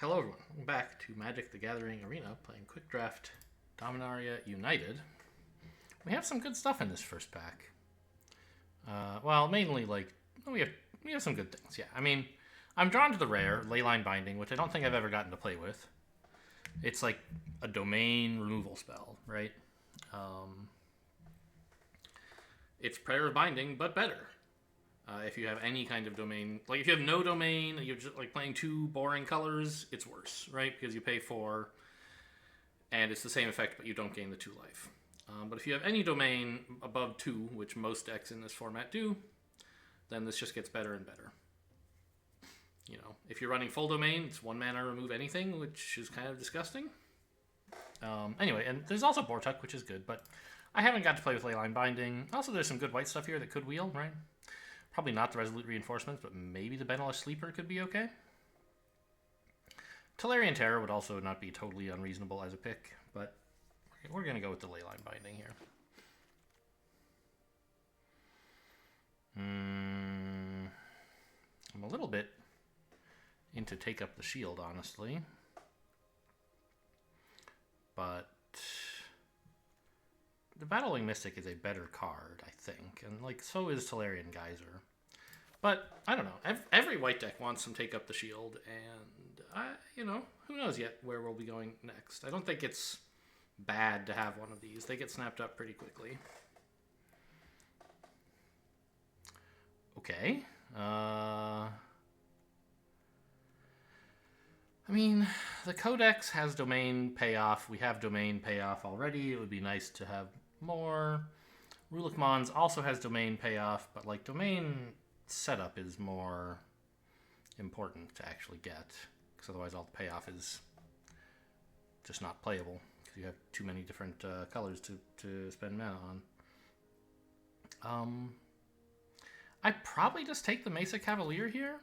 Hello everyone, welcome back to Magic the Gathering Arena, playing Quick Draft Dominaria United. We have some good stuff in this first pack. Well, mainly we have some good things. Yeah, I mean, I'm drawn to the rare Leyline Binding, which I don't think I've ever gotten to play with. It's like a domain removal spell, right? It's Prayer of Binding, but better. If you have any kind of domain, like if you have no domain, you're just like playing two boring colors, it's worse, right? Because you pay 4, and it's the same effect, but you don't gain the 2 life. But if you have any domain above 2, which most decks in this format do, then this just gets better and better. You know, if you're running full domain, it's 1 mana remove anything, which is kind of disgusting. Anyway, and there's also Bortuk, which is good, but I haven't got to play with Leyline Binding. Also, there's some good white stuff here that could wheel, right? Probably not the Resolute Reinforcements, but maybe the Benalish Sleeper could be okay. Tolarian Terror would also not be totally unreasonable as a pick, but we're going to go with the Leyline Binding here. I'm a little bit into Take Up the Shield, honestly. But the Battling Mystic is a better card, I think, and so is Tolarian Geyser. But I don't know. Every white deck wants some Take Up the Shield, and who knows yet where we'll be going next. I don't think it's bad to have one of these. They get snapped up pretty quickly. Okay. I mean, the Codex has domain payoff. We have domain payoff already. It would be nice to have more. Rulik Mons also has domain payoff, but domain setup is more important to actually get, because otherwise all the payoff is just not playable, because you have too many different colors to spend mana on. I'd probably just take the Mesa Cavalier here.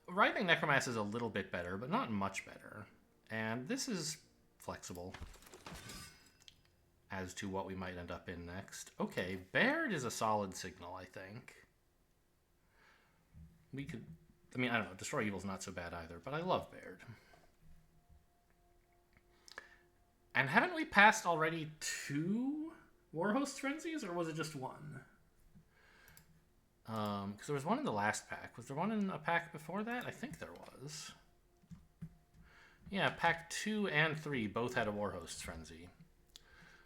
Writhing Necromass is a little bit better, but not much better. And this is flexible as to what we might end up in next. Okay, Baird is a solid signal, I think. We could... I mean, I don't know. Destroy Evil's not so bad either, but I love Baird. And haven't we passed already 2 Warhost Frenzies, or was it just 1? Because there was one in the last pack. Was there one in a pack before that? I think there was. Yeah, pack 2 and 3 both had a Warhost Frenzy.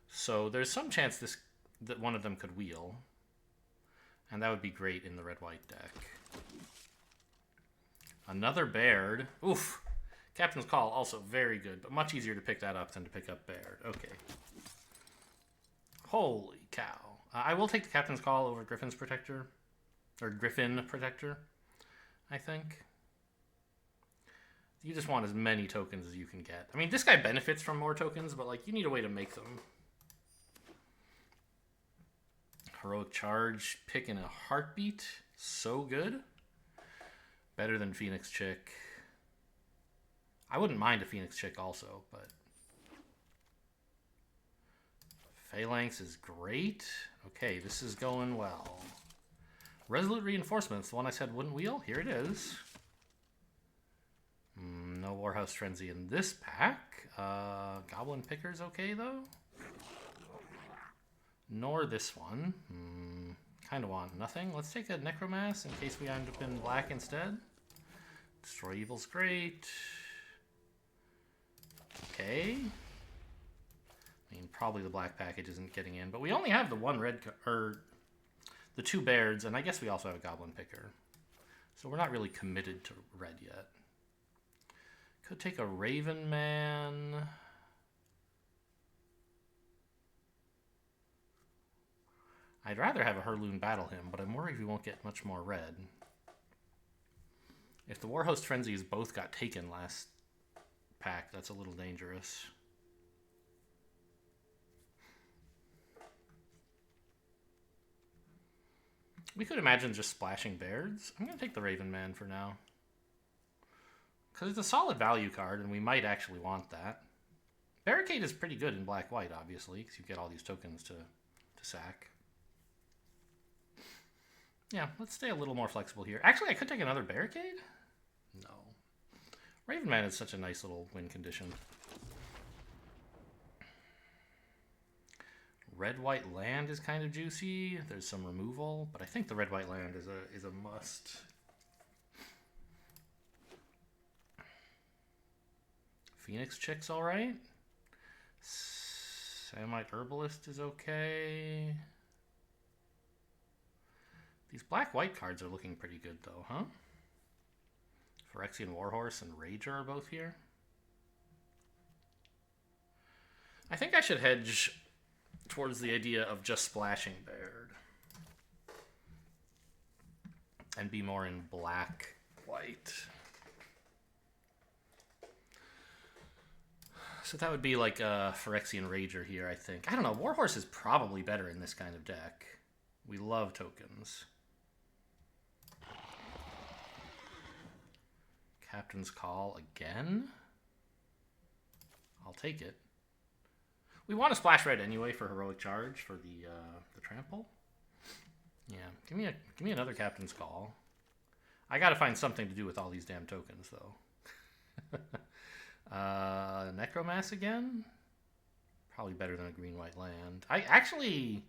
So there's some chance that one of them could wheel. And that would be great in the red-white deck. Another Baird. Oof. Captain's Call, also very good, but much easier to pick that up than to pick up Baird. Okay. Holy cow. I will take the Captain's Call over Griffin's Protector. Or Griffin Protector, I think. You just want as many tokens as you can get. I mean, this guy benefits from more tokens, but you need a way to make them. Heroic Charge, pick in a heartbeat. So good. Better than Phoenix Chick. I wouldn't mind a Phoenix Chick also, but... Phalanx is great. Okay, this is going well. Resolute Reinforcements, the one I said wouldn't wheel. Here it is. No Warhouse Frenzy in this pack. Goblin Picker's okay, though. Nor this one. Kind of want nothing. Let's take a Necromass in case we end up in black instead. Destroy Evil's great. Okay. I mean, probably the black package isn't getting in, but we only have the one red... the 2 Bairds, and I guess we also have a Goblin Picker. So we're not really committed to red yet. Could take a Raven Man. I'd rather have a Herloon Battle Hymn, but I'm worried we won't get much more red. If the Warhost Frenzies both got taken last pack, that's a little dangerous. We could imagine just splashing Bairds. I'm going to take the Raven Man for now. Because it's a solid value card, and we might actually want that. Barricade is pretty good in black-white, obviously, because you get all these tokens to sack. Yeah, let's stay a little more flexible here. Actually, I could take another Barricade? No. Ravenman is such a nice little win condition. Red-white land is kind of juicy. There's some removal, but I think the red-white land is a must. Phoenix Chick's all right. Samite Herbalist is okay. These black-white cards are looking pretty good, though, huh? Phyrexian Warhorse and Rager are both here. I think I should hedge towards the idea of just splashing Baird. And be more in black-white. So that would be like a Phyrexian Rager here, I think. I don't know, Warhorse is probably better in this kind of deck. We love tokens. Captain's Call again? I'll take it. We want to splash red anyway for Heroic Charge for the trample. Yeah, give me another Captain's Call. I gotta find something to do with all these damn tokens, though. Necromass again? Probably better than a green-white land. I actually...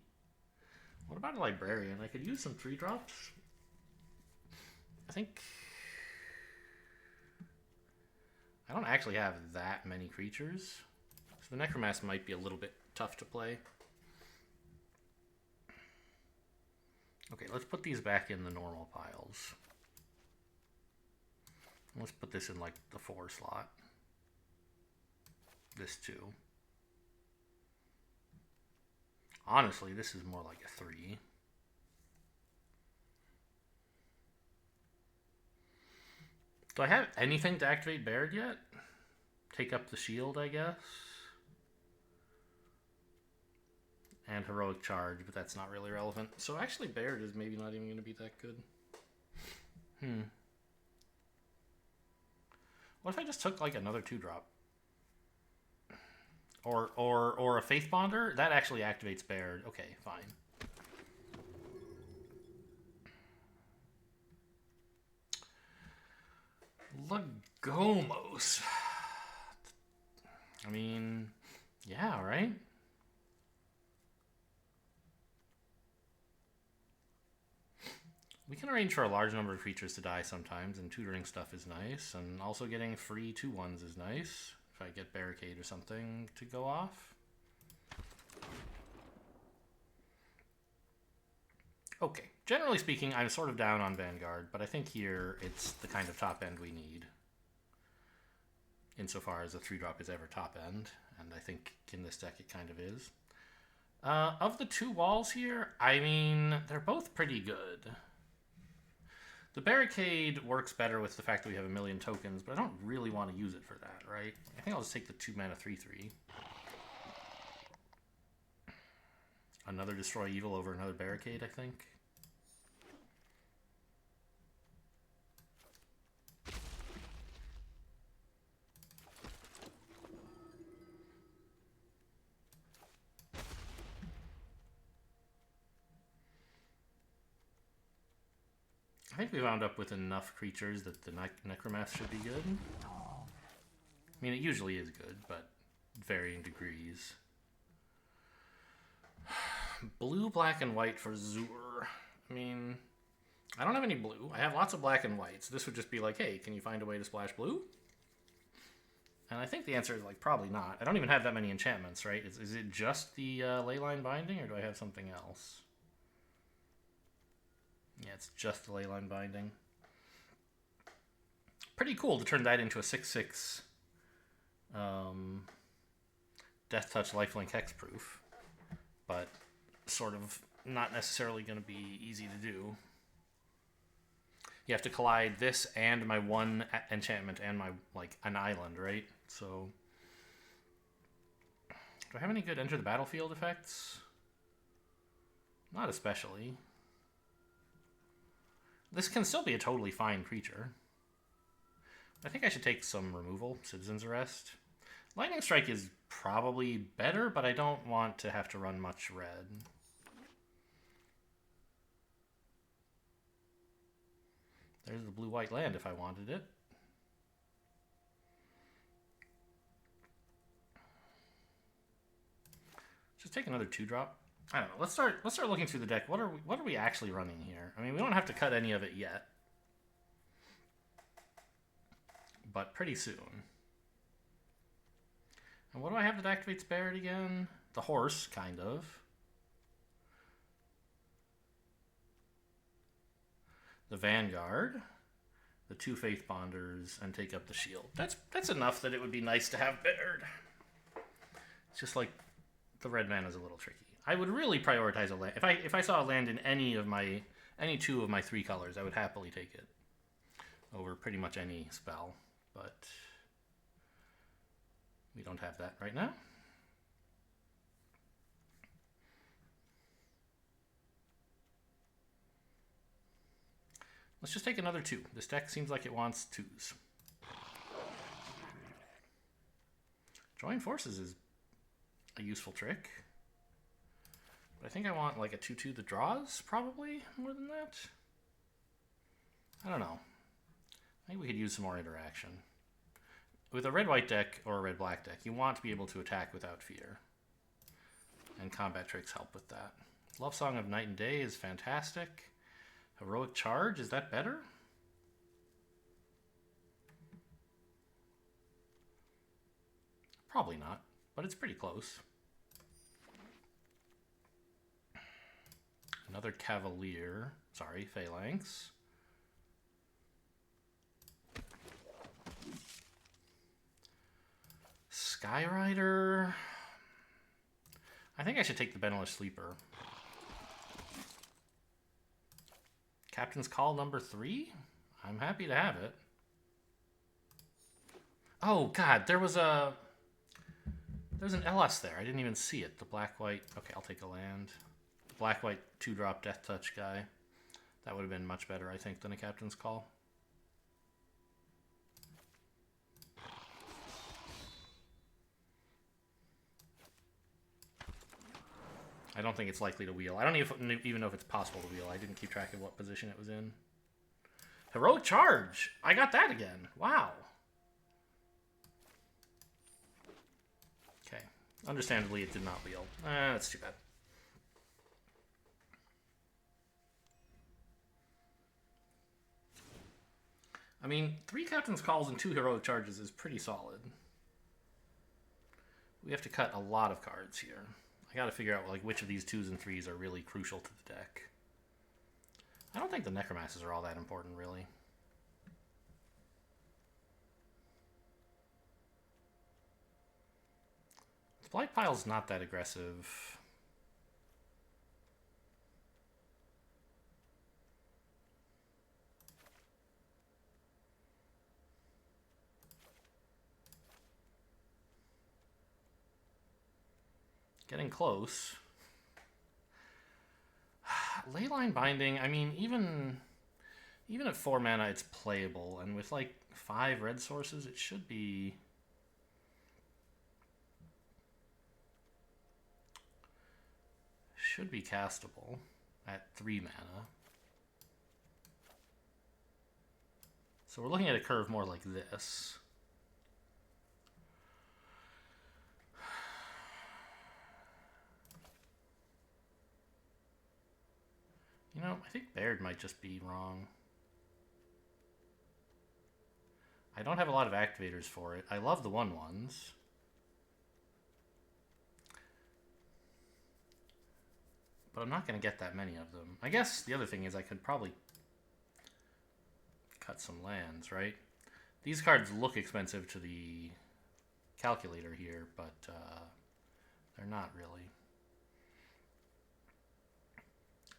What about a Librarian? I could use some 3-drops. I think... I don't actually have that many creatures. So the Necromass might be a little bit tough to play. Okay, let's put these back in the normal piles. Let's put this in like the 4 slot. This too. Honestly, this is more like a 3. Do I have anything to activate Baird yet? Take up the shield, I guess. And Heroic Charge, but that's not really relevant. So actually Baird is maybe not even going to be that good. What if I just took like another 2-drop? Or a Faith Bonder? That actually activates Baird. Okay, fine. Lagomos. I mean, yeah, right? We can arrange for a large number of creatures to die sometimes, and tutoring stuff is nice, and also getting free 2/1s is nice. If I get Barricade or something to go off. Okay, generally speaking, I'm sort of down on Vanguard, but I think here it's the kind of top end we need. Insofar as a 3-drop is ever top end, and I think in this deck it kind of is. Of the 2 walls here, I mean, they're both pretty good. The Barricade works better with the fact that we have a million tokens, but I don't really want to use it for that, right? I think I'll just take the 2-mana 3/3. Another Destroy Evil over another Barricade, I think. I think we wound up with enough creatures that the Necromass should be good. I mean, it usually is good, but varying degrees. Blue, black, and white for Zur. I mean, I don't have any blue. I have lots of black and white, so this would just be like, hey, can you find a way to splash blue? And I think the answer is like, probably not. I don't even have that many enchantments, right? Is it just the Leyline Binding, or do I have something else? Yeah, it's just the Leyline Binding. Pretty cool to turn that into a 6/6 Death Touch Lifelink Hexproof, but sort of not necessarily going to be easy to do. You have to collide this and my 1 enchantment and my, like, an island, right? So, do I have any good Enter the Battlefield effects? Not especially. This can still be a totally fine creature. I think I should take some removal, Citizen's Arrest. Lightning Strike is probably better, but I don't want to have to run much red. There's the blue-white land if I wanted it. just take another 2-drop. I don't know. Let's start looking through the deck. What are we actually running here? I mean, we don't have to cut any of it yet, but pretty soon. And what do I have that activates Baird again? The horse, kind of. The Vanguard, the 2 Faith Bonders, and take up the shield. That's enough that it would be nice to have Baird. It's just like the red mana is a little tricky. I would really prioritize a land. If I saw a land in any 2 of my 3 colors, I would happily take it over pretty much any spell. But we don't have that right now. Let's just take another 2. This deck seems like it wants 2s. Join Forces is a useful trick. But I think I want like a 2/2 that draws, probably, more than that. I don't know. I think we could use some more interaction. With a red-white deck or a red-black deck, you want to be able to attack without fear. And combat tricks help with that. Love Song of Night and Day is fantastic. Heroic Charge, is that better? Probably not, but it's pretty close. Another Cavalier. Sorry, Phalanx. Skyrider. I think I should take the Benelish Sleeper. Captain's Call number 3? I'm happy to have it. Oh, God, there was an LS there. I didn't even see it. The black-white. Okay, I'll take a land. Black-white 2-drop Death Touch guy. That would have been much better, I think, than a Captain's Call. I don't think it's likely to wheel. I don't even know if it's possible to wheel. I didn't keep track of what position it was in. Heroic Charge! I got that again. Wow. Okay. Understandably, it did not wheel. That's too bad. I mean, 3 Captain's Calls and 2 Heroic Charges is pretty solid. We have to cut a lot of cards here. I gotta figure out like which of these 2s and 3s are really crucial to the deck. I don't think the Necromancers are all that important, really. The Blight Pile's not that aggressive. Getting close. Leyline Binding, I mean, even at 4 mana, it's playable. And with like 5 red sources, it should be... castable at 3 mana. So we're looking at a curve more like this. You know, I think Baird might just be wrong. I don't have a lot of activators for it. I love the 1/1s. But I'm not going to get that many of them. I guess the other thing is I could probably cut some lands, right? These cards look expensive to the calculator here, but they're not really.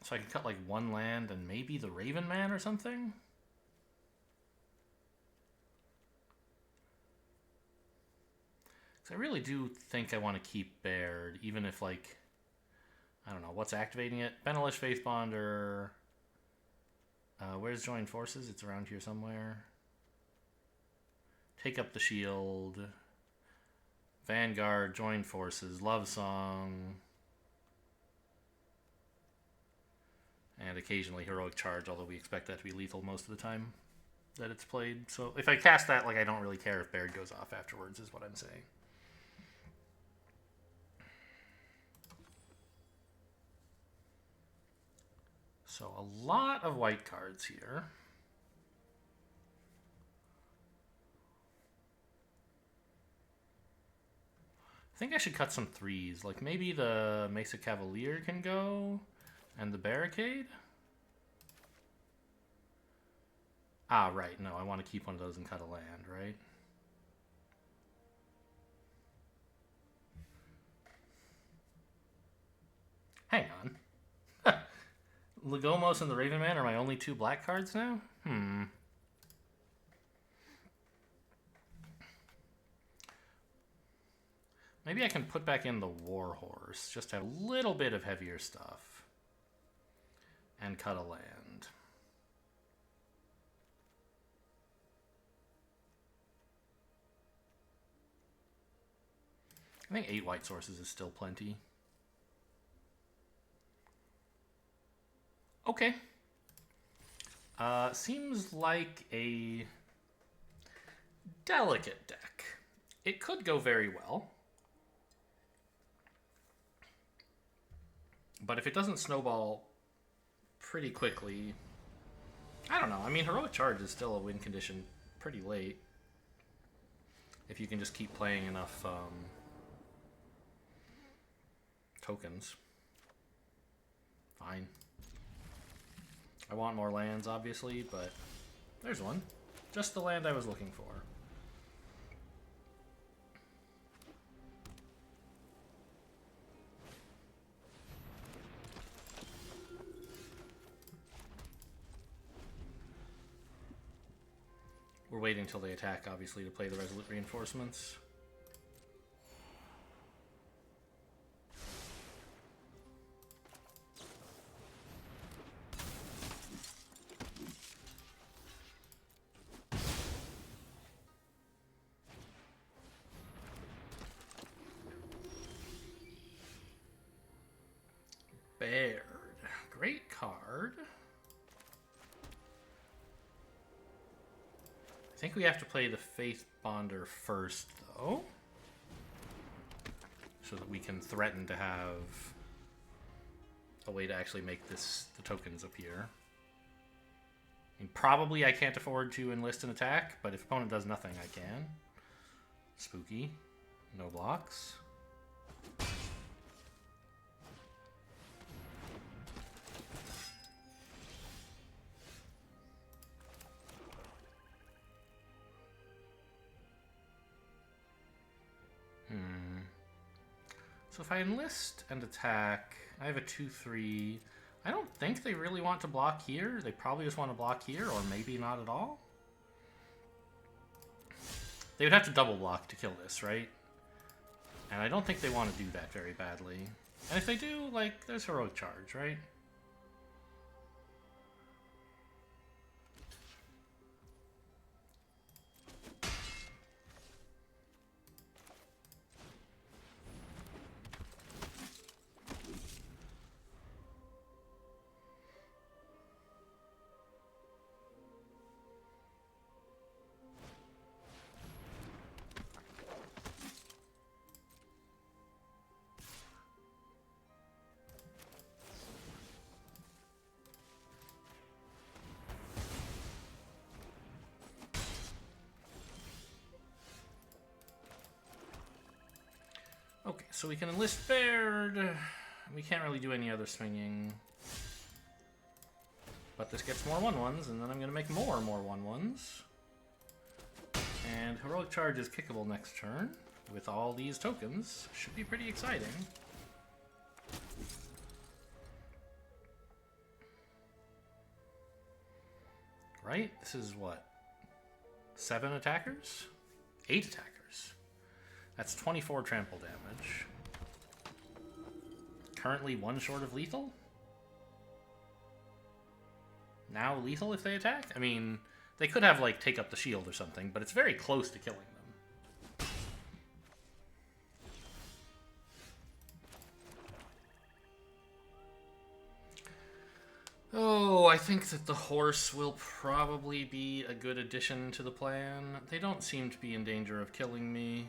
So I could cut like 1 land and maybe the Raven Man or something? Because I really do think I want to keep Baird, even if like, I don't know, what's activating it? Benelish Faith Bonder. Where's Join Forces? It's around here somewhere. Take up the shield. Vanguard, Join Forces, Love Song. And occasionally Heroic Charge, although we expect that to be lethal most of the time that it's played. So if I cast that, like, I don't really care if Baird goes off afterwards, is what I'm saying. So a lot of white cards here. I think I should cut some threes. Like maybe the Mesa Cavalier can go and the Barricade. Ah, right. No, I want to keep one of those and cut a land, right? Hang on. Lagomos and the Raven Man are my only two black cards now? Maybe I can put back in the Warhorse, just to have a little bit of heavier stuff. And cut a land. I think 8 white sources is still plenty. Okay. Seems like a delicate deck. It could go very well. But if it doesn't snowball pretty quickly, I don't know. I mean, Heroic Charge is still a win condition pretty late. If you can just keep playing enough tokens. Fine. I want more lands, obviously, but there's one. Just the land I was looking for. We're waiting until they attack, obviously, to play the Resolute Reinforcements. Baird. Great card. I think we have to play the Faith Bonder first, though. So that we can threaten to have a way to actually make the tokens appear. I mean, probably I can't afford to enlist an attack, but if opponent does nothing, I can. Spooky. No blocks. So if I enlist and attack, I have a 2-3. I don't think they really want to block here. They probably just want to block here, or maybe not at all. They would have to double block to kill this, right? And I don't think they want to do that very badly. And if they do, like, there's Heroic Charge, right? Okay, so we can enlist Baird. We can't really do any other swinging. But this gets more 1/1s, and then I'm going to make more 1/1s. And Heroic Charge is kickable next turn with all these tokens. Should be pretty exciting. Right? This is what? 7 attackers? 8 attackers. That's 24 trample damage. Currently 1 short of lethal? Now lethal if they attack? I mean, they could have, like, take up the shield or something, but it's very close to killing them. Oh, I think that the horse will probably be a good addition to the plan. They don't seem to be in danger of killing me.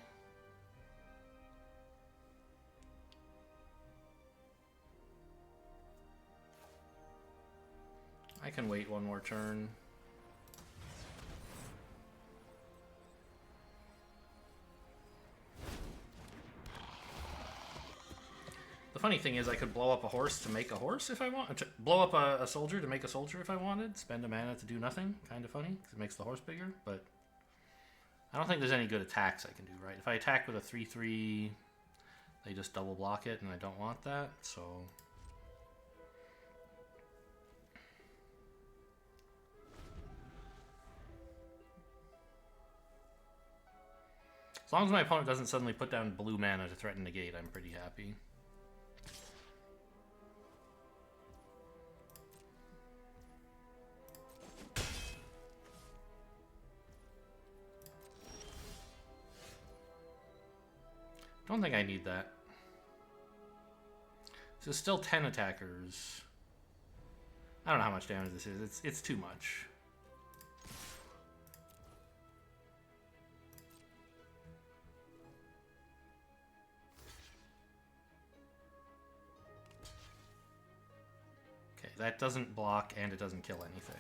I can wait one more turn. The funny thing is I could blow up a horse to make a horse if I want. To blow up a soldier to make a soldier if I wanted. Spend a mana to do nothing. Kind of funny, because it makes the horse bigger. But I don't think there's any good attacks I can do, right? If I attack with a 3/3, they just double block it, and I don't want that, so... As long as my opponent doesn't suddenly put down blue mana to threaten negate, I'm pretty happy. Don't think I need that. So still 10 attackers. I don't know how much damage this is. It's too much. Okay, that doesn't block and it doesn't kill anything.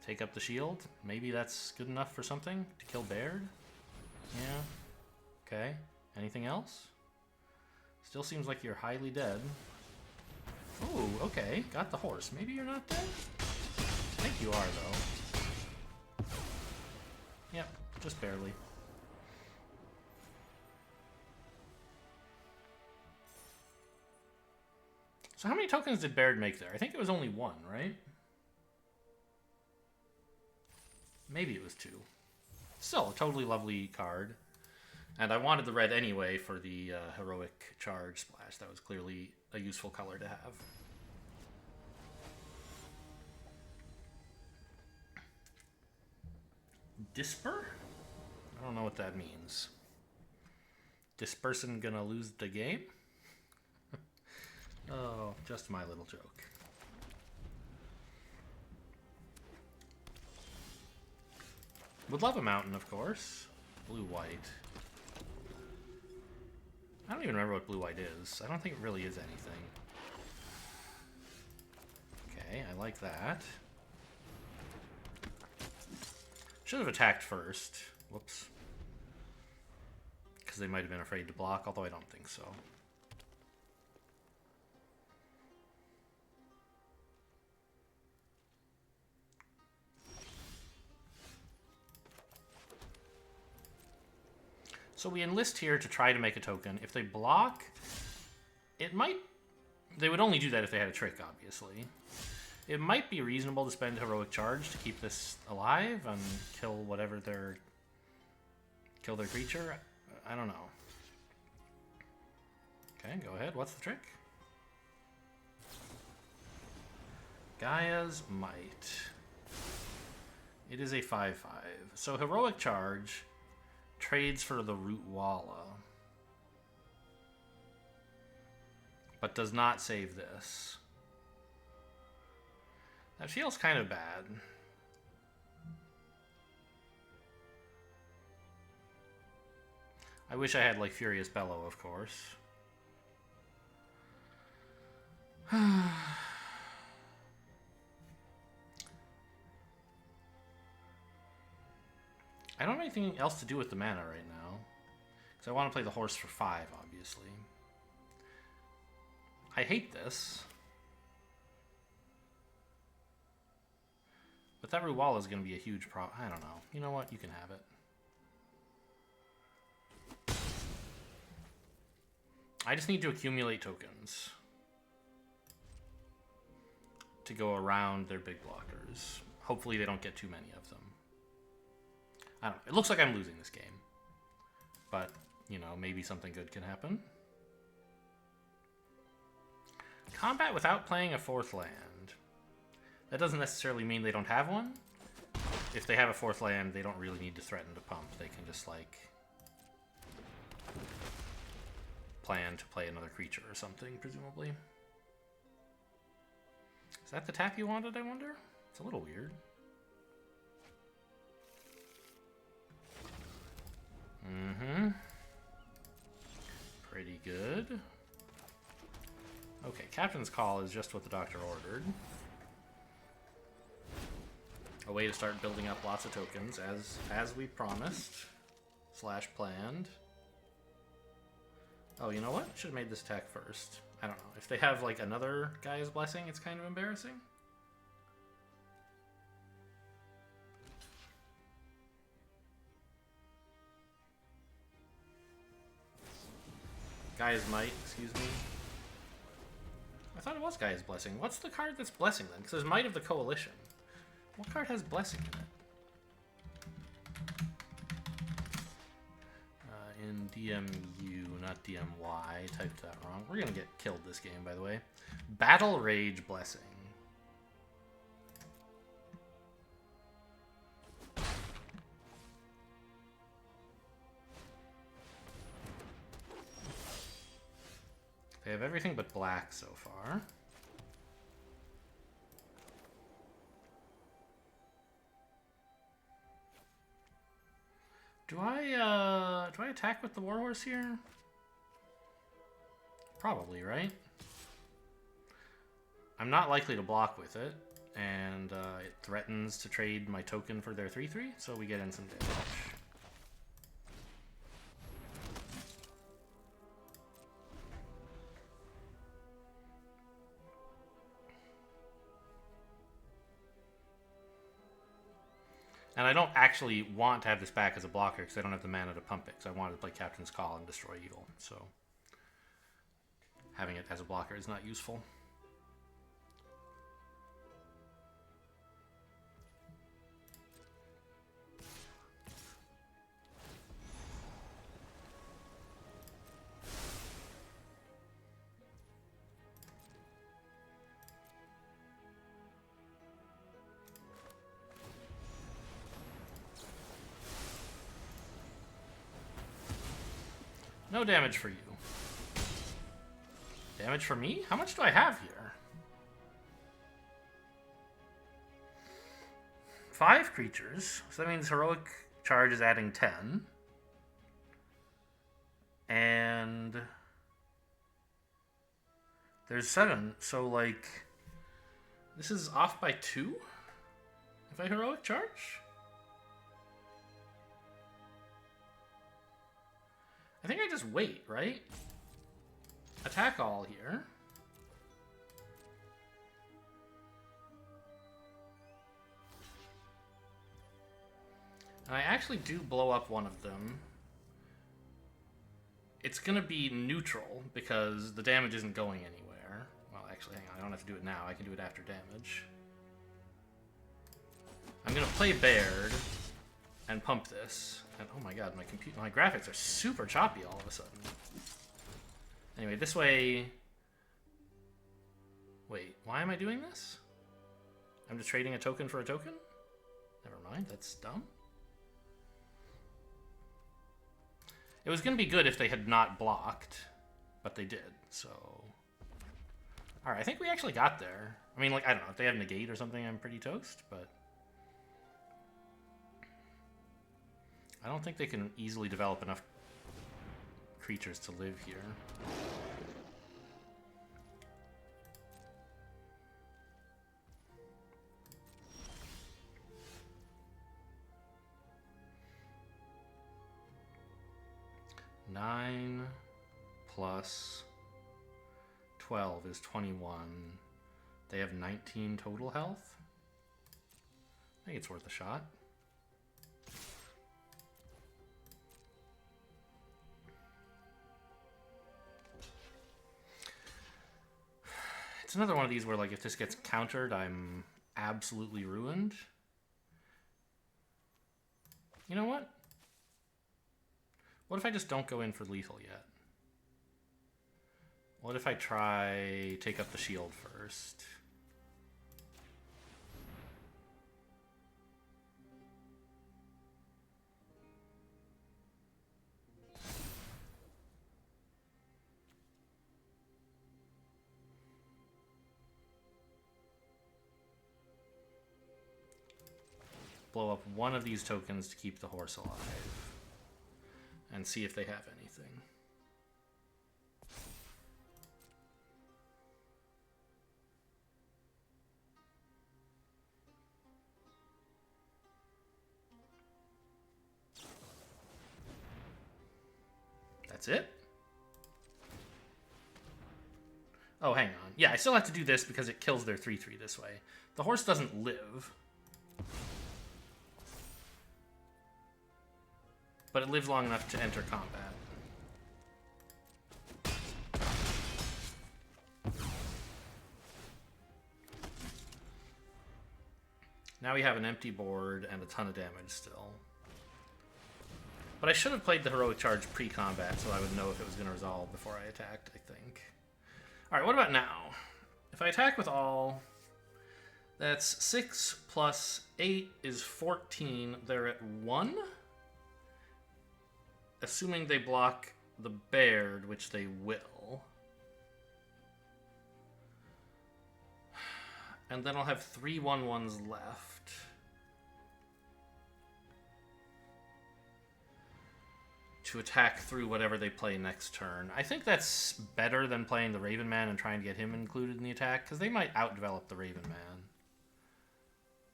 Take up the shield. Maybe that's good enough for something to kill Baird. Yeah. Okay. Anything else? Still seems like you're highly dead. Oh, okay. Got the horse. Maybe you're not dead? I think you are, though. Yep, just barely. So how many tokens did Baird make there? I think it was only one, right? Maybe it was 2. Still, a totally lovely card. And I wanted the red anyway for the heroic charge splash. That was clearly a useful color to have. Disper? I don't know what that means. Disperson gonna lose the game? Oh, just my little joke. Would love a mountain, of course. Blue-white. I don't even remember what blue-white is. I don't think it really is anything. Okay, I like that. Should have attacked first. Whoops. Because they might have been afraid to block, although I don't think so. So we enlist here to try to make a token. If they block, it might... They would only do that if they had a trick, obviously. It might be reasonable to spend heroic charge to keep this alive and kill whatever their... Kill their creature? I don't know. Okay, go ahead. What's the trick? Gaia's Might. It is a 5/5. So heroic charge... trades for the Root Walla, but does not save this. That feels kind of bad. I wish I had, like, Furious Bellow, of course. I don't have anything else to do with the mana right now. Because I want to play the horse for 5, obviously. I hate this. But that Ruwala is going to be a huge problem. I don't know. You know what? You can have it. I just need to accumulate tokens to go around their big blockers. Hopefully they don't get too many of them. I don't know. It looks like I'm losing this game. But, you know, maybe something good can happen. Combat without playing a 4th land. That doesn't necessarily mean they don't have one. If they have a 4th land, they don't really need to threaten to pump. They can just, like, plan to play another creature or something, presumably. Is that the tap you wanted, I wonder? It's a little weird. Mm-hmm. Pretty good. Okay, Captain's Call is just what the doctor ordered. A way to start building up lots of tokens, as we promised. / planned. Oh, you know what? Should have made this attack first. I don't know. If they have, like, another guy's blessing, it's kind of embarrassing. Gaia's Might, excuse me. I thought it was Gaia's Blessing. What's the card that's Blessing, then? Because there's Might of the Coalition. What card has Blessing in it? In DMU, not DMY. Typed that wrong. We're gonna get killed this game, by the way. Battle Rage Blessing. They have everything but black so far. Do I attack with the Warhorse here? Probably, right? I'm not likely to block with it, and it threatens to trade my token for their 3/3, so we get in some damage. And I don't actually want to have this back as a blocker because I don't have the mana to pump it. So I wanted to play Captain's Call and destroy evil. So having it as a blocker is not useful. No damage for you. Damage for me? How much do I have here? 5 creatures. So that means Heroic Charge is adding 10. And there's 7. So, like, this is off by 2? If I Heroic Charge? I think I just wait, right? Attack all here. And I actually do blow up one of them. It's gonna be neutral because the damage isn't going anywhere. Well, actually, hang on. I don't have to do it now. I can do it after damage. I'm gonna play Baird and pump this. And oh my god, my graphics are super choppy all of a sudden. Anyway, this way... Wait, why am I doing this? I'm just trading a token for a token? Never mind, that's dumb. It was going to be good if they had not blocked, but they did, so... Alright, I think we actually got there. I mean, like, I don't know, if they have negate or something, I'm pretty toast, but... I don't think they can easily develop enough creatures to live here. Nine plus 12 is 21. They have 19 total health. I think it's worth a shot. It's another one of these where, like, if this gets countered, I'm absolutely ruined. You know what? What if I just don't go in for lethal yet? What if I try take up the shield first? blow up one of these tokens to keep the horse alive. And see if they have anything. That's it? Oh, hang on. Yeah, I still have to do this because it kills their 3/3 this way. The horse doesn't live. But it lives long enough to enter combat. Now we have an empty board and a ton of damage still. But I should have played the heroic charge pre-combat so I would know if it was going to resolve before I attacked, I think. Alright, what about now? If I attack with all, that's 6 plus 8 is 14. They're at 1? Assuming they block the Baird, which they will. And then I'll have 3 1/1s left. To attack through whatever they play next turn. I think that's better than playing the Raven Man and trying to get him included in the attack, because they might outdevelop the Raven Man.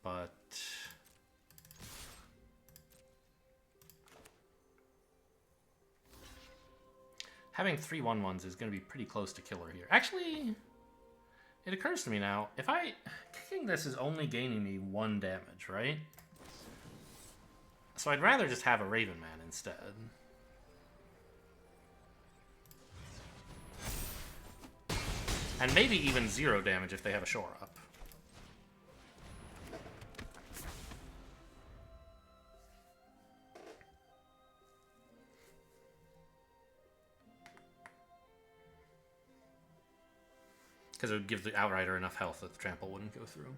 But... having 3 1/1s is going to be pretty close to killer here. Actually, it occurs to me now, if kicking this is only gaining me 1 damage, right? So I'd rather just have a Raven Man instead. And maybe even 0 damage if they have a shore up. Because it would give the Outrider enough health that the trample wouldn't go through.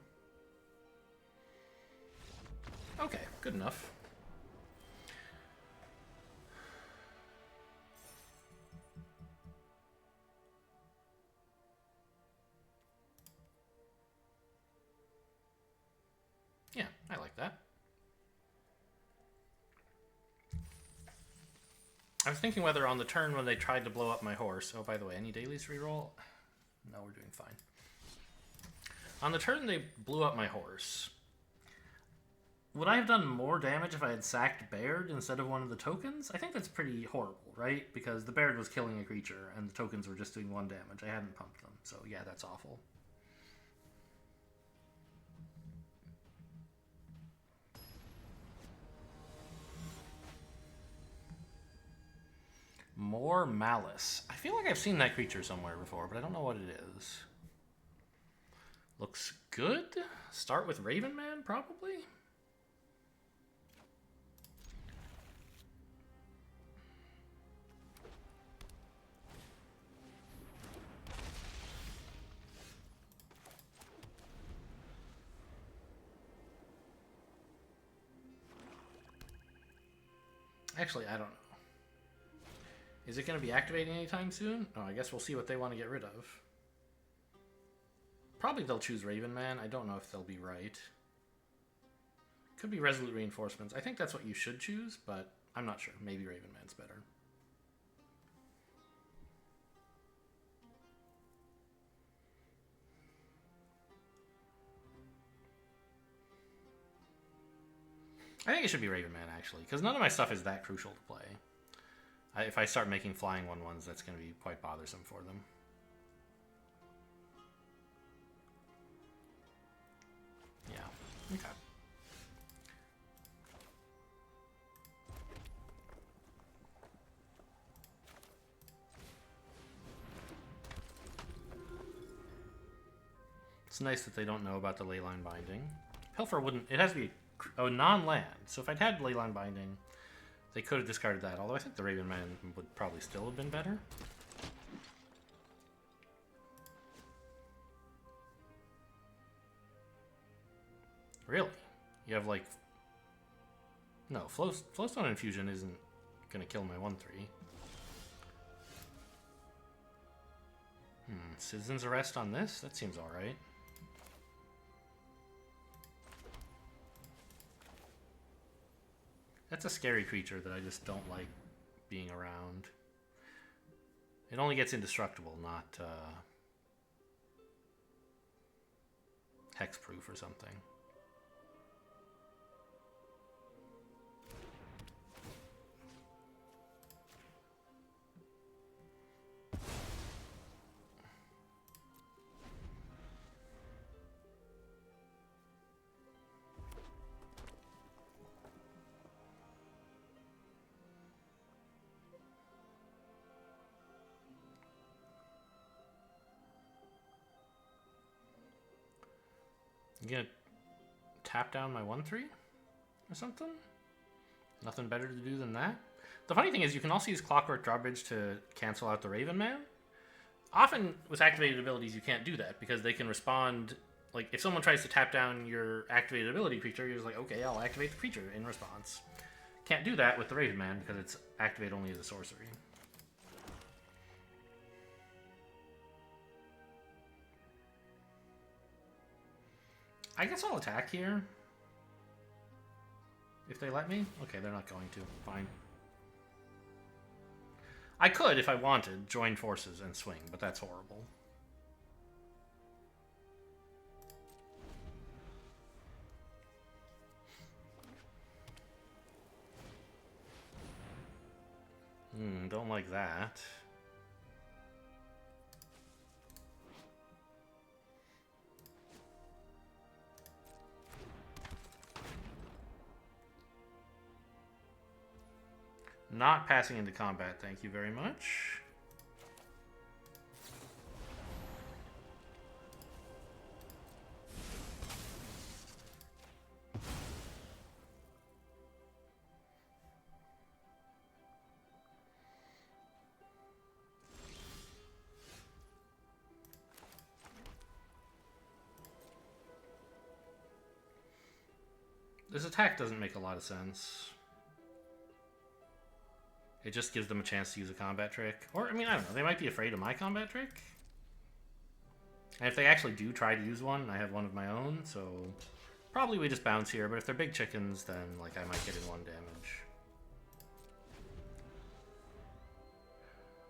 Okay, good enough. Yeah, I like that. I was thinking whether on the turn when they tried to blow up my horse... Oh, by the way, any dailies to reroll? No, we're doing fine. On the turn they blew up my horse. Would I have done more damage if I had sacked Baird instead of one of the tokens? I think that's pretty horrible, right? Because the Baird was killing a creature and the tokens were just doing 1 damage. I hadn't pumped them, so yeah, that's awful. More Malice. I feel like I've seen that creature somewhere before, but I don't know what it is. Looks good. Start with Raven Man, probably? Actually, I don't know. Is it going to be activating anytime soon? Oh, I guess we'll see what they want to get rid of. Probably they'll choose Raven Man. I don't know if they'll be right. Could be Resolute Reinforcements. I think that's what you should choose, but I'm not sure. Maybe Raven Man's better. I think it should be Raven Man, actually, because none of my stuff is that crucial to play. If I start making flying 1/1s, that's going to be quite bothersome for them. Yeah, okay. It's nice that they don't know about the Leyline Binding. Pilfer wouldn't... It has to be a non-land, so if I'd had Leyline Binding... They could have discarded that, although I think the Raven Man would probably still have been better. Really? You have like... No, Flowstone Infusion isn't going to kill my 1/3. Citizen's Arrest on this? That seems alright. That's a scary creature that I just don't like being around. It only gets indestructible, not hexproof or something. You gonna tap down my 1/3 or something? Nothing better to do than that? The funny thing is you can also use Clockwork Drawbridge to cancel out the Raven Man. Often with activated abilities you can't do that because they can respond. Like if someone tries to tap down your activated ability creature, you're just like, okay, I'll activate the creature in response. Can't do that with the Raven Man because it's activate only as a sorcery. I guess I'll attack here. If they let me? Okay, they're not going to. Fine. I could, if I wanted, join forces and swing, but that's horrible. Don't like that. Not passing into combat, thank you very much. This attack doesn't make a lot of sense. It just gives them a chance to use a combat trick. Or, I mean, I don't know. They might be afraid of my combat trick. And if they actually do try to use one, I have one of my own, so probably we just bounce here. But if they're big chickens, then like I might get in 1 damage.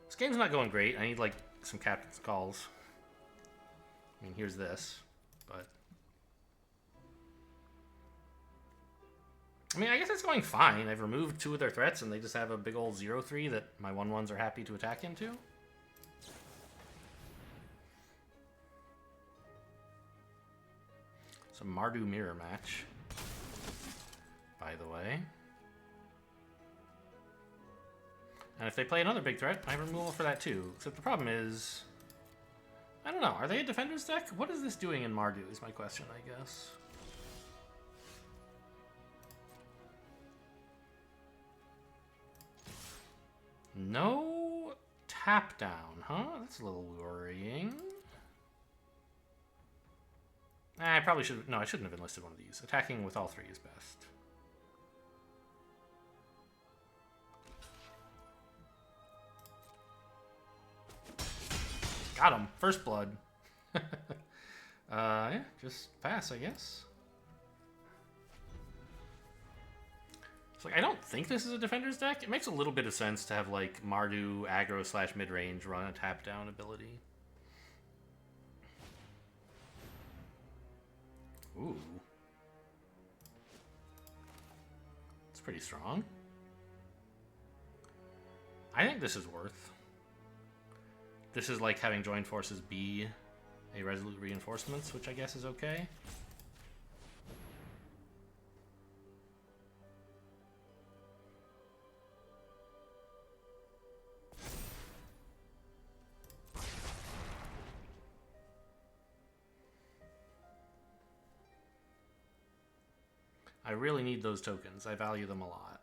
This game's not going great. I need like some captain's calls. I mean, here's this, but I mean, I guess it's going fine. I've removed 2 of their threats, and they just have a big old 0/3 that my 1/1s are happy to attack into. Some Mardu mirror match, by the way. And if they play another big threat, I have removal for that too. Except the problem is, I don't know. Are they a defender's deck? What is this doing in Mardu is my question, I guess. No tap down, huh? That's a little worrying. I probably should. No, I shouldn't have enlisted one of these. Attacking with all 3 is best. Got him. First blood. Yeah, just pass, I guess. So like, I don't think this is a defender's deck. It makes a little bit of sense to have like Mardu aggro / mid-range run a tap down ability. Ooh. It's pretty strong. I think this is worth. This is like having joined forces be a resolute reinforcements, which I guess is okay. I really need those tokens. I value them a lot.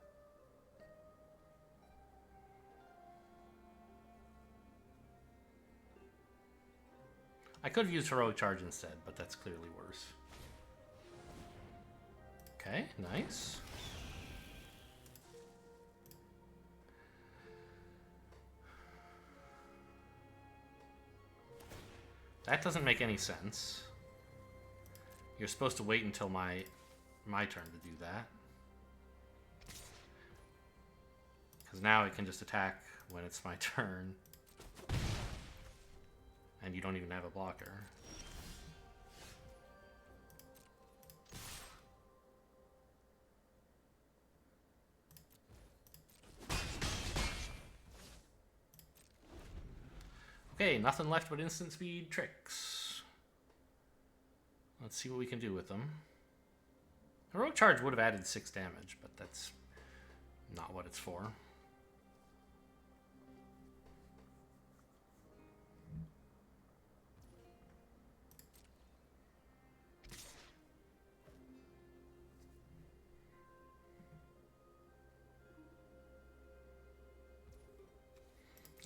I could have used Heroic Charge instead, but that's clearly worse. Okay, nice. That doesn't make any sense. You're supposed to wait until my turn to do that. Because now it can just attack when it's my turn. And you don't even have a blocker. Okay, nothing left but instant speed tricks. Let's see what we can do with them. Heroic Charge would have added 6 damage, but that's not what it's for.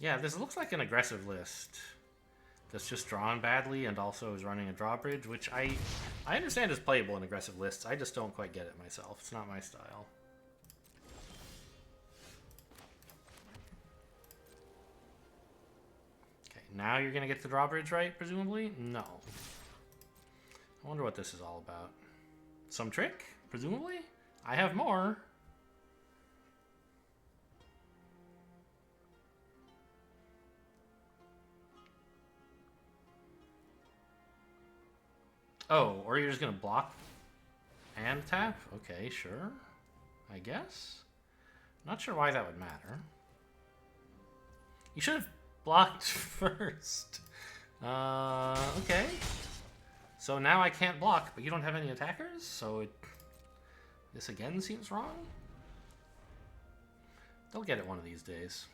Yeah, this looks like an aggressive list that's just drawn badly and also is running a drawbridge, which I understand is playable in aggressive lists. I just don't quite get it myself. It's not my style. Okay, now you're going to get the drawbridge right, presumably? No. I wonder what this is all about. Some trick, presumably? I have more. Oh, or you're just going to block and tap? Okay, sure. I guess. Not sure why that would matter. You should have blocked first. Okay. So now I can't block, but you don't have any attackers? So this again seems wrong? They'll get it one of these days.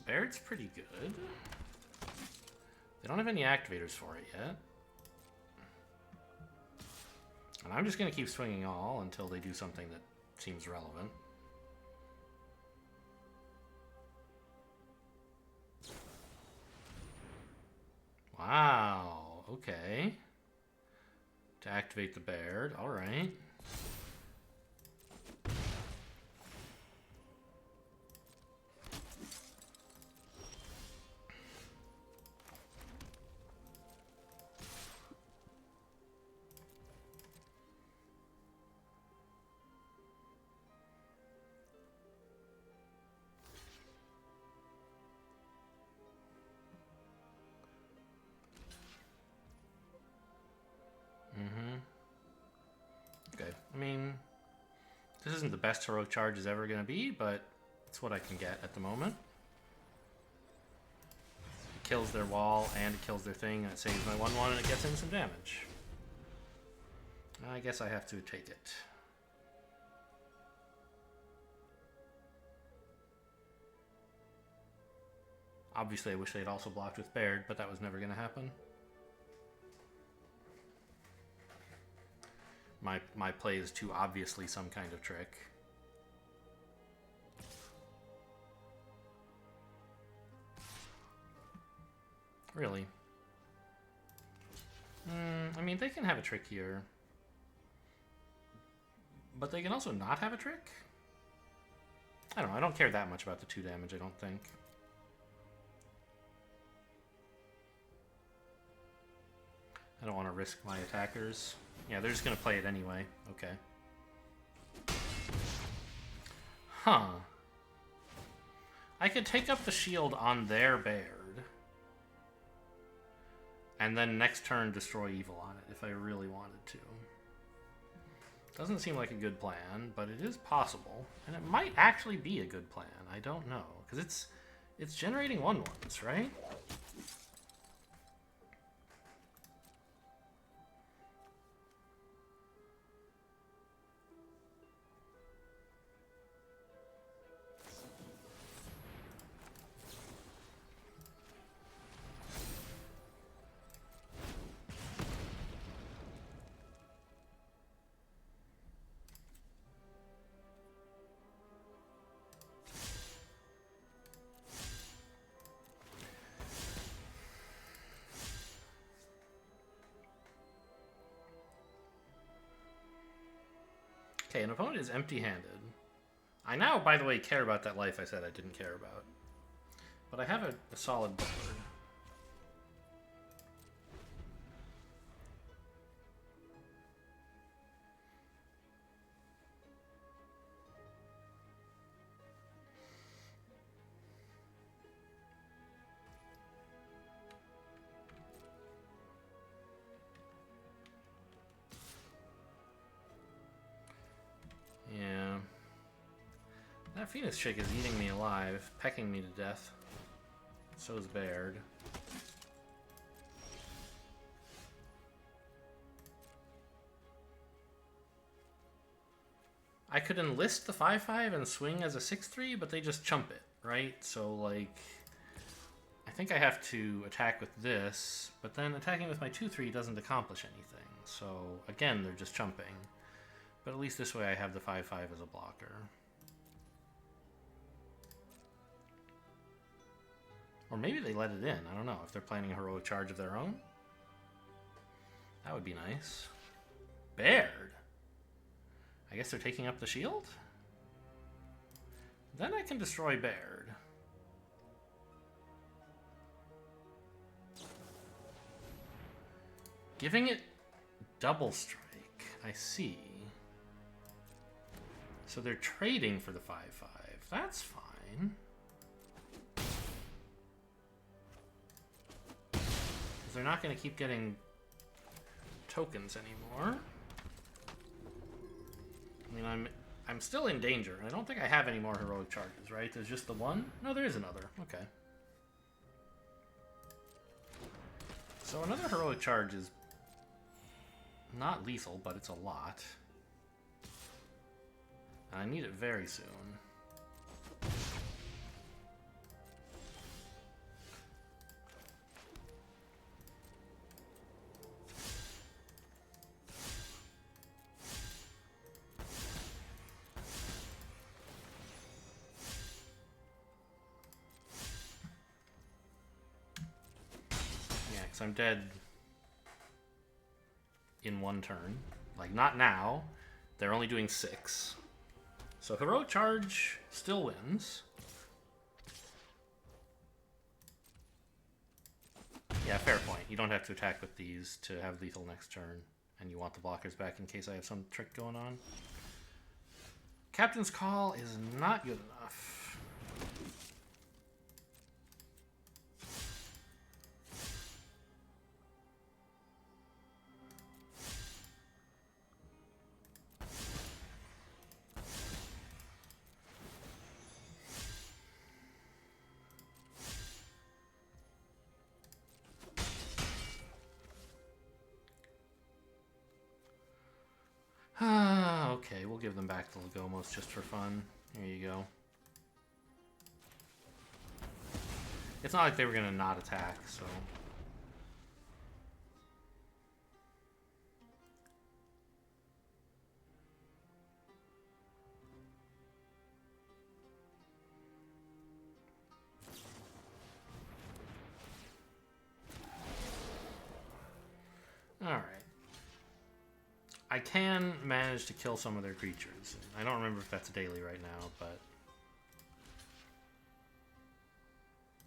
Baird's pretty good. They don't have any activators for it yet. And I'm just going to keep swinging all until they do something that seems relevant. Wow, okay. To activate the Baird, alright. Okay, I mean, this isn't the best heroic charge is ever going to be, but it's what I can get at the moment. It kills their wall, and it kills their thing, and it saves my 1/1, and it gets in some damage. I guess I have to take it. Obviously, I wish they'd also blocked with Baird, but that was never going to happen. My play is too obviously some kind of trick. Really? I mean, they can have a trick here. But they can also not have a trick? I don't know, I don't care that much about the 2 damage, I don't think. I don't want to risk my attackers. Yeah, they're just going to play it anyway. Okay. Huh. I could take up the shield on their Baird. And then next turn destroy evil on it if I really wanted to. Doesn't seem like a good plan, but it is possible. And it might actually be a good plan. I don't know. Because it's generating 1/1s, right? Okay, an opponent is empty-handed. I now, by the way, care about that life I said I didn't care about. But I have a solid board. That Phoenix chick is eating me alive, pecking me to death. So is Baird. I could enlist the 5/5 and swing as a 6/3, but they just chump it, right? So, like, I think I have to attack with this, but then attacking with my 2/3 doesn't accomplish anything. So, again, they're just chumping. But at least this way I have the 5/5 as a blocker. Or maybe they let it in. I don't know. If they're planning a heroic charge of their own. That would be nice. Baird. I guess they're taking up the shield? Then I can destroy Baird. Giving it double strike. I see. So they're trading for the 5/5. That's fine. Because they're not going to keep getting tokens anymore. I mean, I'm still in danger. I don't think I have any more heroic charges, right? There's just the one? No, there is another. Okay. So another heroic charge is not lethal, but it's a lot. And I need it very soon. I'm dead in one turn. Like, not now. They're only doing 6. So heroic charge still wins. Yeah, fair point. You don't have to attack with these to have lethal next turn. And you want the blockers back in case I have some trick going on. Captain's Call is not good enough. Okay, we'll give them back the Legomos just for fun. Here you go. It's not like they were going to not attack, so... Alright. I can manage to kill some of their creatures. I don't remember if that's daily right now, but...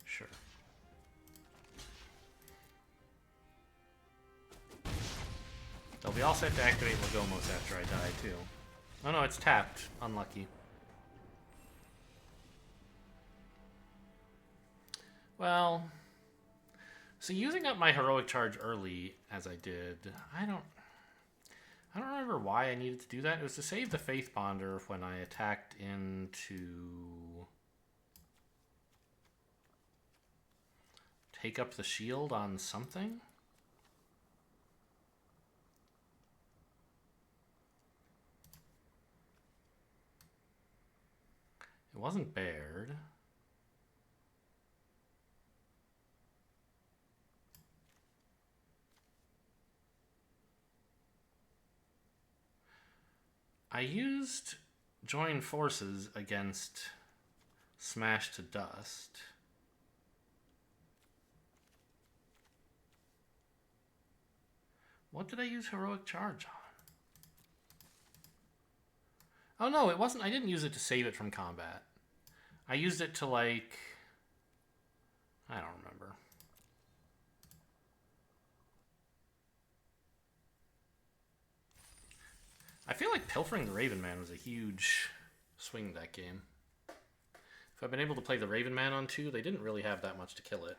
Sure. They'll be all set to activate Legomos after I die, too. Oh no, it's tapped. Unlucky. Well... So using up my heroic charge early, as I did, I don't remember why I needed to do that. It was to save the Faith Bonder when I attacked into... Take up the shield on something? It wasn't Baird. I used Join Forces against Smash to Dust. What did I use Heroic Charge on? Oh no, it wasn't. I didn't use it to save it from combat. I used it to, like... I don't remember. I feel like Pilfering the Raven Man was a huge swing that game. If I'd been able to play the Raven Man on 2, they didn't really have that much to kill it.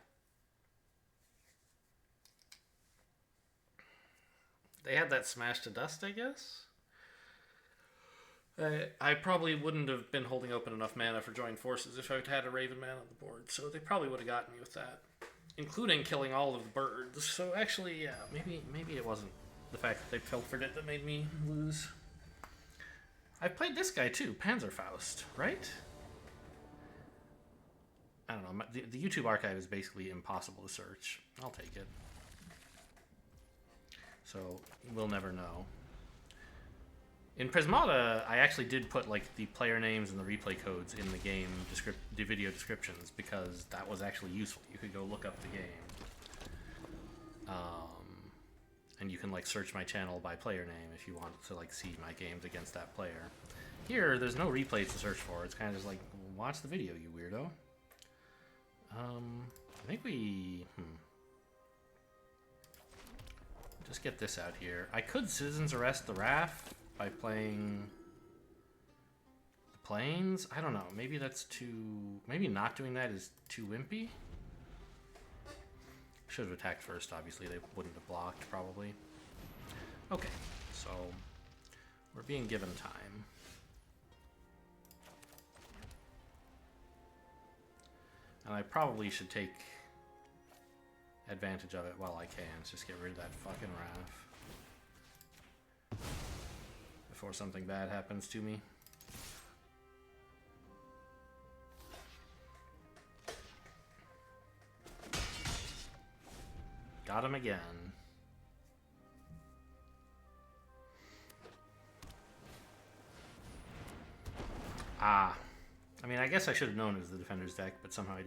They had that Smash to Dust, I guess? I probably wouldn't have been holding open enough mana for join forces if I'd had a Raven man on the board, so they probably would have gotten me with that, including killing all of the birds. So actually, yeah, maybe it wasn't the fact that they pilfered it that made me lose. I've played this guy too, Panzerfaust, right? I don't know. The YouTube archive is basically impossible to search. I'll take it. So we'll never know. In Prismata, I actually did put like the player names and the replay codes in the game the video descriptions because that was actually useful. You could go look up the game, and you can like search my channel by player name if you want to like see my games against that player. Here, there's no replays to search for. It's kind of just like watch the video, you weirdo. I think we just get this out here. I could Citizen's Arrest the RAF by playing the Plains. I don't know. Maybe that's too... Maybe not doing that is too wimpy. Should have attacked first, obviously. They wouldn't have blocked, probably. Okay, so we're being given time. And I probably should take advantage of it while I can. Just get rid of that fucking RAF before something bad happens to me. Got him again. Ah. I mean, I guess I should have known it was the Defender's deck, but somehow I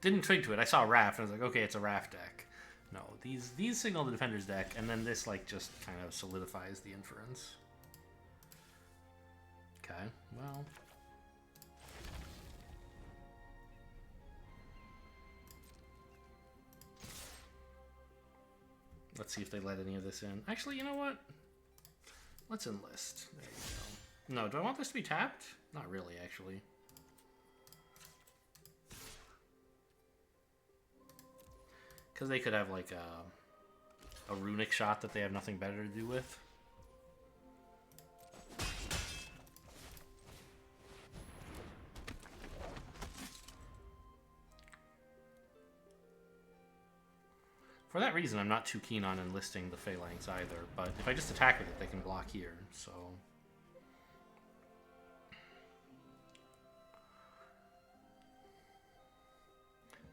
didn't twig to it. I saw RAF, and I was like, okay, it's a RAF deck. No, these signal the Defender's deck, and then this, like, just kind of solidifies the inference. Okay, well... Let's see if they let any of this in. Actually, you know what? Let's enlist. There you go. No, do I want this to be tapped? Not really, actually. Because they could have, like, a runic shot that they have nothing better to do with. For that reason, I'm not too keen on enlisting the Phalanx either, but if I just attack with it, they can block here, so...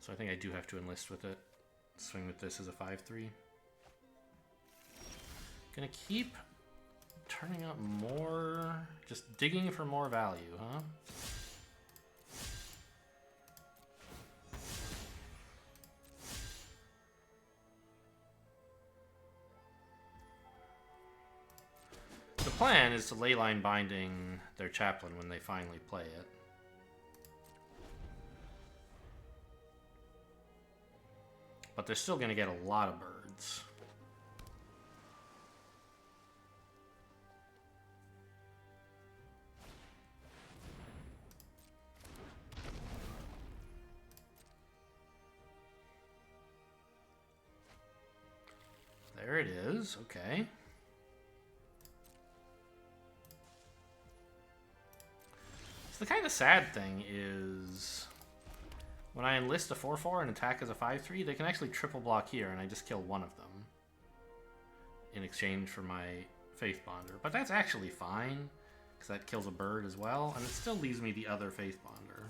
So I think I do have to enlist with it. Swing with this as a 5/3. Gonna keep turning up more... Just digging for more value, huh? The plan is to leyline binding their chaplain when they finally play it. But they're still going to get a lot of birds. There it is. Okay. So the kind of sad thing is... When I enlist a 4/4 and attack as a 5/3, they can actually triple block here, and I just kill one of them in exchange for my Faith Bonder. But that's actually fine, because that kills a bird as well, and it still leaves me the other Faith Bonder.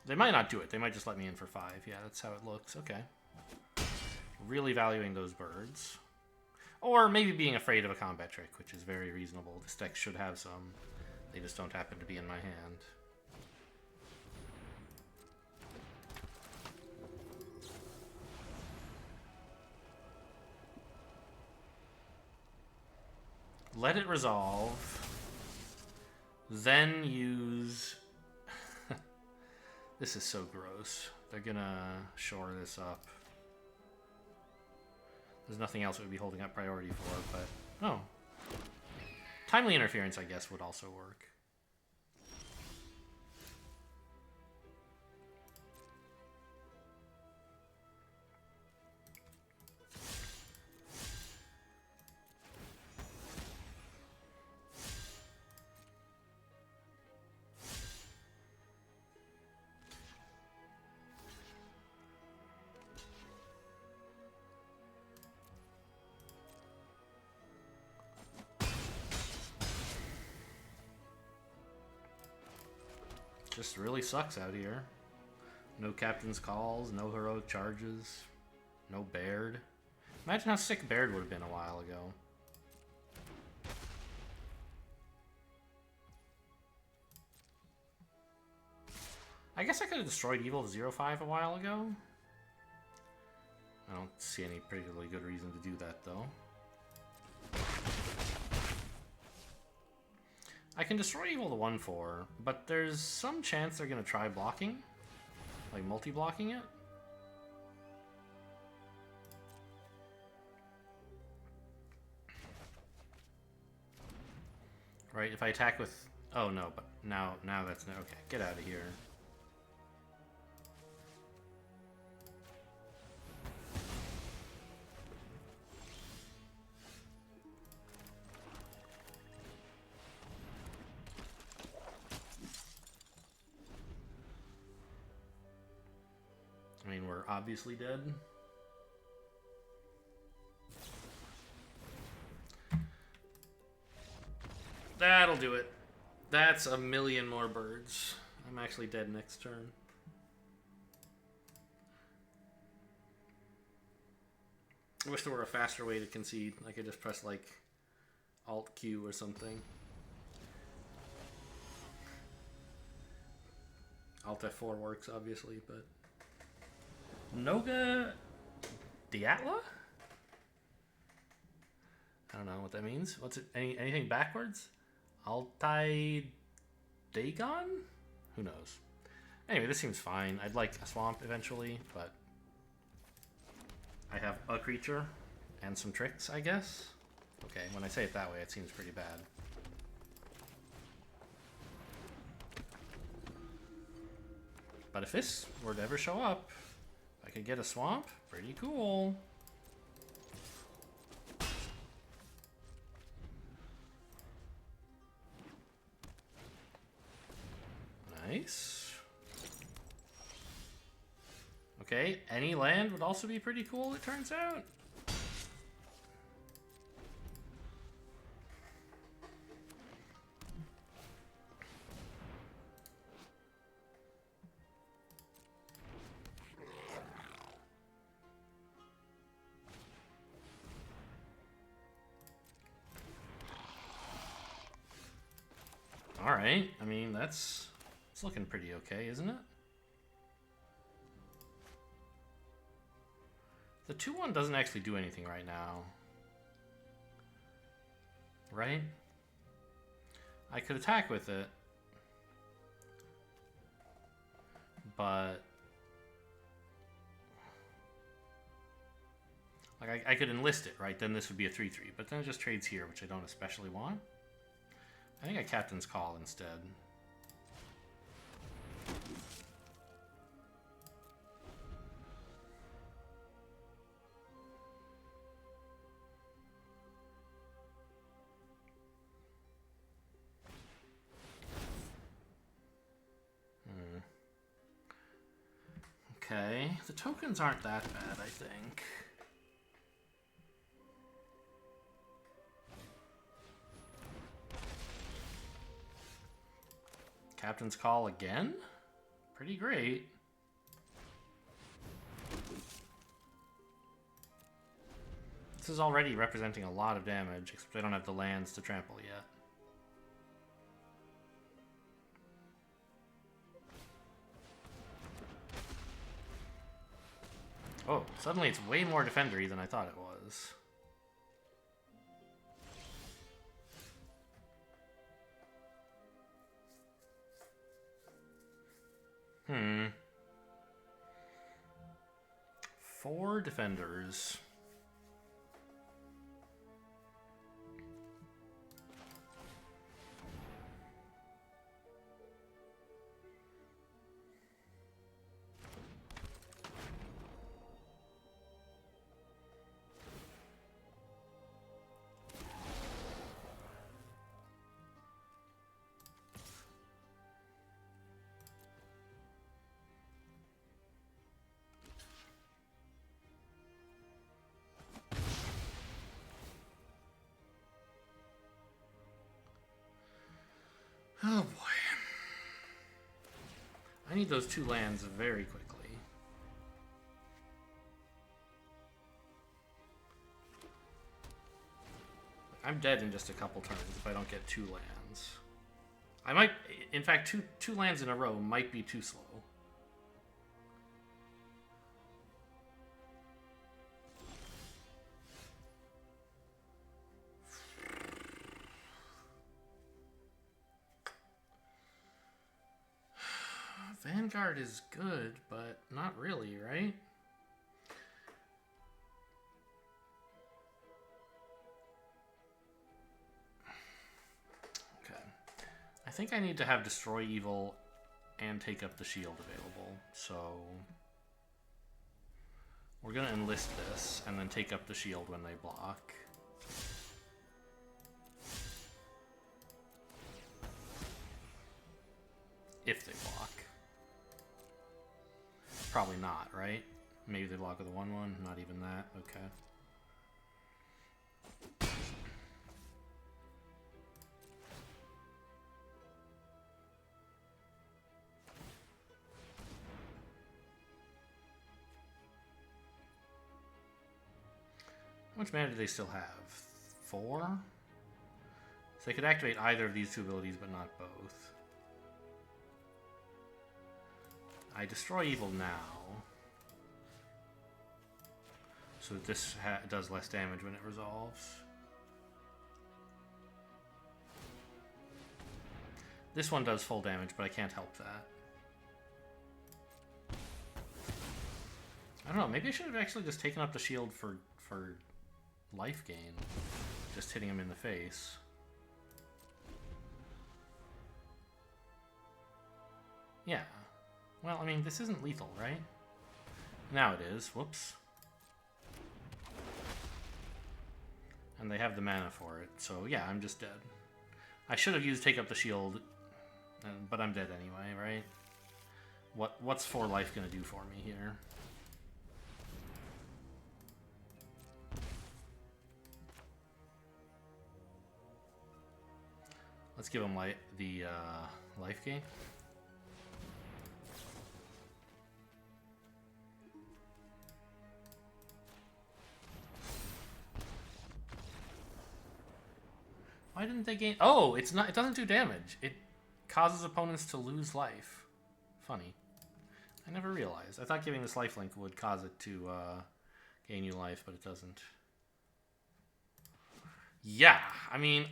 They might not do it. They might just let me in for 5. Yeah, that's how it looks. Okay. Really valuing those birds. Or maybe being afraid of a combat trick, which is very reasonable. This deck should have some. They just don't happen to be in my hand. Let it resolve. Then use... This is so gross. They're gonna shore this up. There's nothing else it would be holding up priority for, but... Oh. Timely interference, I guess, would also work. just really sucks out here. No captain's calls, no heroic charges, no Baird. Imagine how sick Baird would have been a while ago. I guess I could have destroyed Evil to 0-5 a while ago. I don't see any particularly good reason to do that, though. I can destroy Evil to 1-4, but there's some chance they're going to try blocking. Like, multi-blocking it. Right, if I attack with... Oh, no, but now that's... Okay, get out of here. I mean, we're obviously dead. That'll do it. That's a million more birds. I'm actually dead next turn. I wish there were a faster way to concede. I could just press, like, Alt-Q or something. Alt-F4 works, obviously, but... Noga Diatla? I don't know what that means. What's it? Anything backwards? Altai Dagon? Who knows? Anyway, this seems fine. I'd like a swamp eventually, but I have a creature and some tricks, I guess. Okay, when I say it that way, it seems pretty bad. But if this were to ever show up, I could get a swamp. Pretty cool. Nice. Okay, any land would also be pretty cool, it turns out. Alright, I mean, it's looking pretty okay, isn't it? The 2-1 doesn't actually do anything right now. Right? I could attack with it. But... like, I could enlist it, right? Then this would be a 3-3. But then it just trades here, which I don't especially want. I think I Captain's Call instead. Okay, the tokens aren't that bad, I think. Captain's Call again? Pretty great. This is already representing a lot of damage, except I don't have the lands to trample yet. Oh, suddenly it's way more defendery than I thought it was. Hmm. 4 defenders. Oh boy. need those 2 lands very quickly. I'm dead in just a couple turns if I don't get 2 lands. I might, in fact, two lands in a row might be too slow. Vanguard is good, but not really, right? Okay. I think I need to have Destroy Evil and take up the shield available, so we're going to enlist this and then take up the shield when they block. If they block. Probably not, right? Maybe they block with a 1-1, not even that, okay. How much mana do they still have? 4? So they could activate either of these 2 abilities, but not both. I Destroy Evil now, so that this does less damage when it resolves. This one does full damage, but I can't help that. I don't know, maybe I should have actually just taken up the shield for life gain, just hitting him in the face. Yeah. Well, I mean, this isn't lethal, right? Now it is. Whoops. And they have the mana for it, so yeah, I'm just dead. I should have used Take Up the Shield, but I'm dead anyway, right? What's 4 life gonna do for me here? Let's give him the life gain. Why didn't they gain? Oh, it's not. It doesn't do damage. It causes opponents to lose life. Funny. I never realized. I thought giving this lifelink would cause it to gain you life, but it doesn't. Yeah, I mean,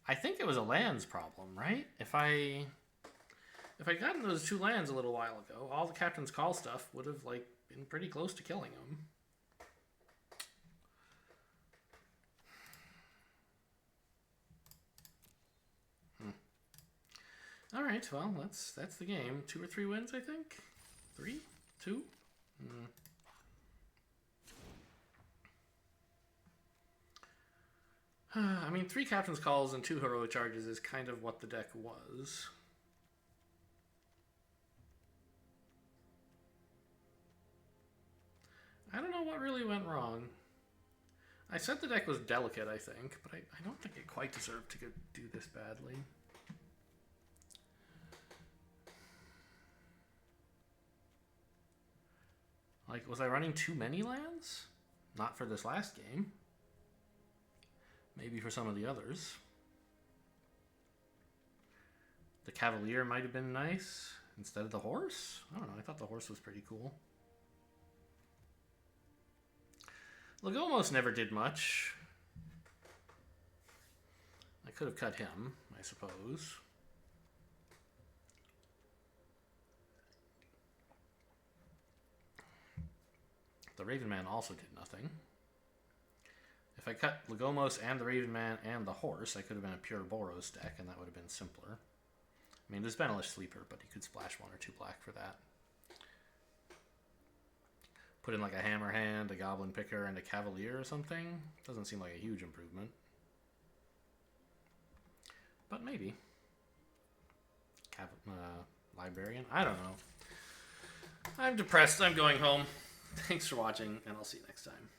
I think it was a lands problem, right? If I gotten those 2 lands a little while ago, all the Captain's Call stuff would have like been pretty close to killing them. All right, well, that's the game. 2 or 3 wins, I think. 3, 2. I mean, 3 Captain's Calls and 2 Heroic Charges is kind of what the deck was. I don't know what really went wrong. I said the deck was delicate, I think, but I don't think it quite deserved to do this badly. Like, was I running too many lands? Not for this last game. Maybe for some of the others. The Cavalier might have been nice instead of the horse. I don't know, I thought the horse was pretty cool. Lagomos never did much. I could have cut him, I suppose. The Raven Man also did nothing. If I cut Lagomos and the Raven Man and the horse, I could have been a pure Boros deck, and that would have been simpler. I mean, there's Benelish Sleeper, but he could splash 1 or 2 black for that. Put in like a Hammer Hand, a Goblin Picker, and a Cavalier or something. Doesn't seem like a huge improvement. But maybe. Librarian? I don't know. I'm depressed. I'm going home. Thanks for watching, and I'll see you next time.